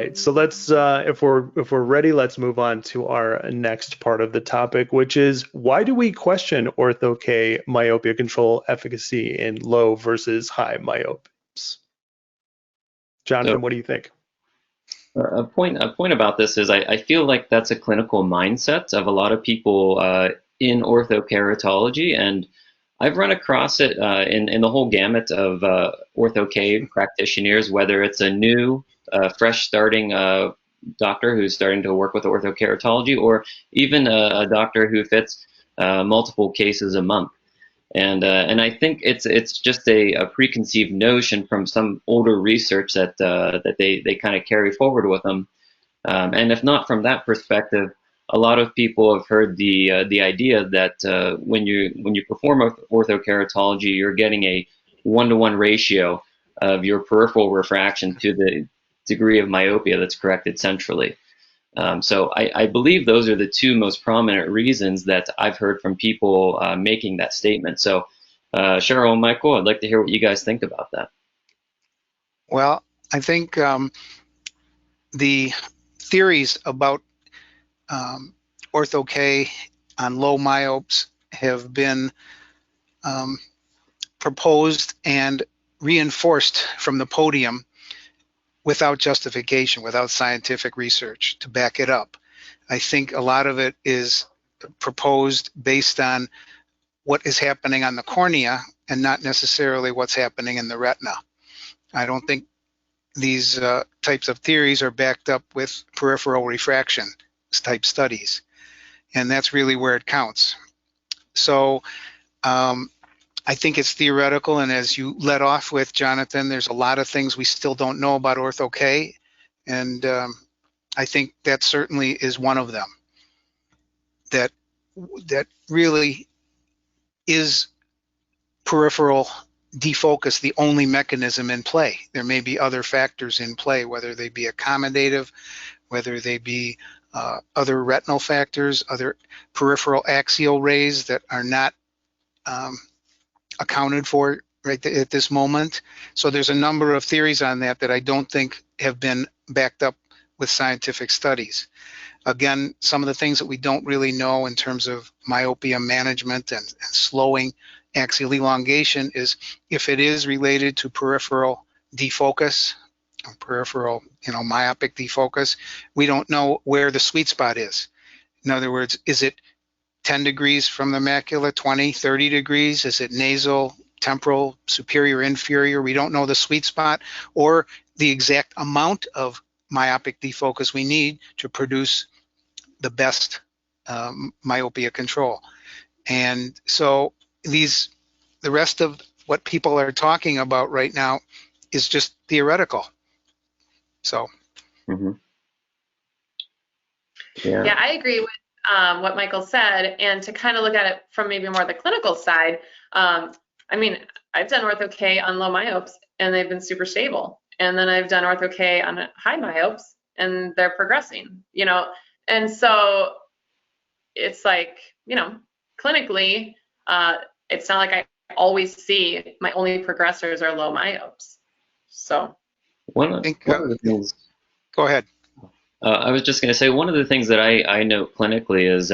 right, so let's if we're ready, let's move on to our next part of the topic, which is why do we question Ortho-K myopia control efficacy in low versus high myopes? So Jonathan, what do you think? a point about this is I feel like that's a clinical mindset of a lot of people in orthokeratology, and I've run across it in the whole gamut of ortho-K practitioners, whether it's a new, fresh starting doctor who's starting to work with orthokeratology, or even a doctor who fits multiple cases a month. And I think it's just a preconceived notion from some older research that they kind of carry forward with them. And if not from that perspective, a lot of people have heard the idea that when you perform orthokeratology, you're getting a 1-to-1 ratio of your peripheral refraction to the degree of myopia that's corrected centrally. So I believe those are the two most prominent reasons that I've heard from people making that statement. So Cheryl and Michael, I'd like to hear what you guys think about that. Well, I think the theories about Ortho-K on low myopes have been proposed and reinforced from the podium without justification, without scientific research to back it up. I think a lot of it is proposed based on what is happening on the cornea and not necessarily what's happening in the retina. I don't think these types of theories are backed up with peripheral refraction type studies, and that's really where it counts. So I think it's theoretical, and as you led off with, Jonathan, there's a lot of things we still don't know about Ortho-K, and I think that certainly is one of them. That really is peripheral defocus the only mechanism in play. There may be other factors in play, whether they be accommodative, whether they be other retinal factors, other peripheral axial rays that are not accounted for right at this moment. So there's a number of theories on that that I don't think have been backed up with scientific studies. Again, some of the things that we don't really know in terms of myopia management and slowing axial elongation is if it is related to peripheral defocus, peripheral, myopic defocus, we don't know where the sweet spot is. In other words, is it 10 degrees from the macula, 20, 30 degrees? Is it nasal, temporal, superior, inferior? We don't know the sweet spot or the exact amount of myopic defocus we need to produce the best myopia control. And so the rest of what people are talking about right now is just theoretical. So. Mm-hmm. Yeah, I agree with what Michael said. And to kind of look at it from maybe more the clinical side, I mean, I've done Ortho-K on low myopes and they've been super stable. And then I've done Ortho-K on high myopes and they're progressing, And so it's like, clinically, it's not like I always see my only progressors are low myopes. So one of the things. Go ahead. I was just going to say one of the things that I note clinically is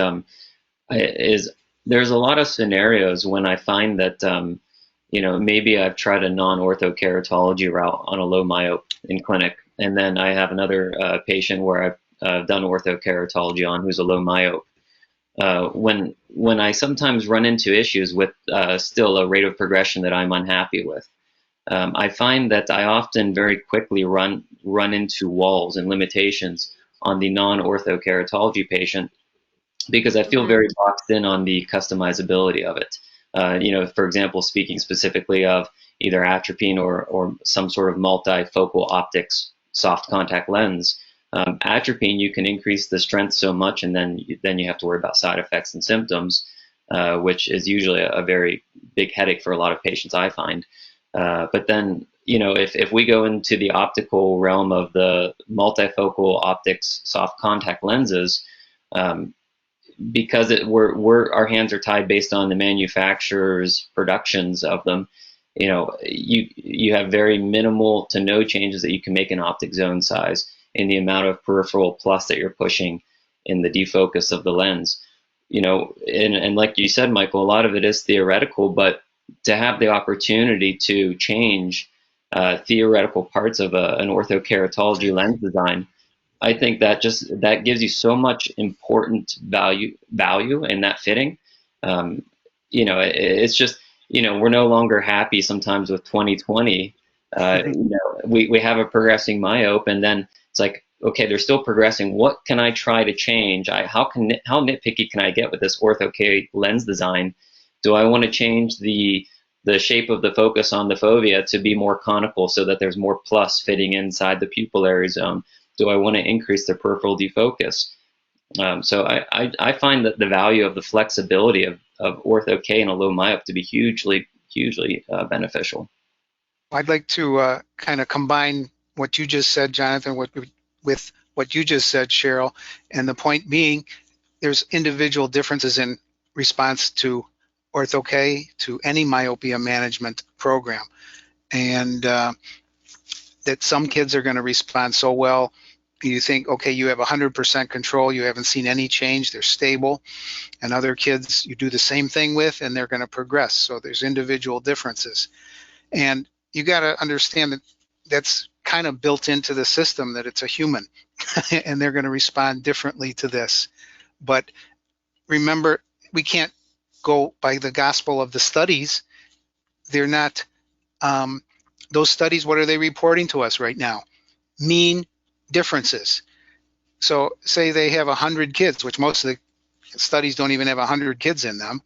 there's a lot of scenarios when I find that maybe I've tried a non-orthokeratology route on a low myope in clinic, and then I have another patient where I've done orthokeratology on who's a low myope. When I sometimes run into issues with still a rate of progression that I'm unhappy with, I find that I often very quickly run into walls and limitations on the non-orthokeratology patient because I feel very boxed in on the customizability of it. For example, speaking specifically of either atropine or some sort of multifocal optics soft contact lens. Atropine, you can increase the strength so much, and then you have to worry about side effects and symptoms, which is usually a very big headache for a lot of patients, I find. But then, if we go into the optical realm of the multifocal optics soft contact lenses, because our hands are tied based on the manufacturer's productions of them, you have very minimal to no changes that you can make in optic zone size. in the amount of peripheral plus that you're pushing in the defocus of the lens. You know, and like you said, Michael, a lot of it is theoretical, but to have the opportunity to change theoretical parts of an orthokeratology lens design, I think that gives you so much important value in that fitting. You know, it's just, you know, we're no longer happy sometimes with 20/20. You know, we have a progressing myope, and then it's like, okay, they're still progressing. What can I try to change? How nitpicky can I get with this Ortho-K lens design? Do I want to change the shape of the focus on the fovea to be more conical so that there's more plus fitting inside the pupillary zone? Do I want to increase the peripheral defocus? So I find that the value of the flexibility of Ortho-K in a low myope to be hugely beneficial. I'd like to kind of combine what you just said, Jonathan, with what you just said, Cheryl, and the point being, there's individual differences in response to Ortho-K, to any myopia management program, and that some kids are going to respond so well. You think, okay, you have 100% control, you haven't seen any change, they're stable, and other kids you do the same thing with and they're going to progress. So there's individual differences, and you got to understand that that's kind of built into the system, that it's a human and they're going to respond differently to this. But remember, we can't go by the gospel of the studies. They're not, those studies, what are they reporting to us right now? Mean differences. So say they have 100 kids, which most of the studies don't even have 100 kids in them,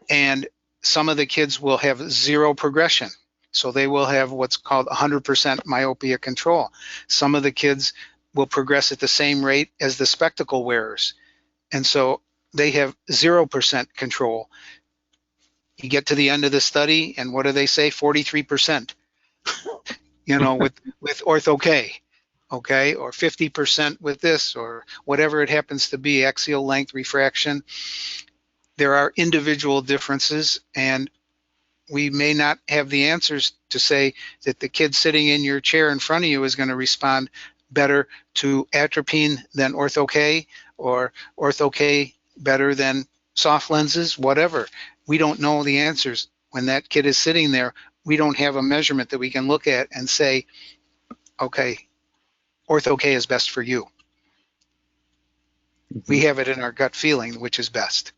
and some of the kids will have zero progression. So they will have what's called 100% myopia control. Some of the kids will progress at the same rate as the spectacle wearers. And so they have 0% control. You get to the end of the study, and what do they say? 43%, you know, with Ortho-K, okay, or 50% with this, or whatever it happens to be, axial length, refraction. There are individual differences, and we may not have the answers to say that the kid sitting in your chair in front of you is going to respond better to atropine than Ortho-K, or Ortho-K better than soft lenses, whatever. We don't know the answers. When that kid is sitting there, we don't have a measurement that we can look at and say, okay, Ortho-K is best for you. We have it in our gut feeling, which is best.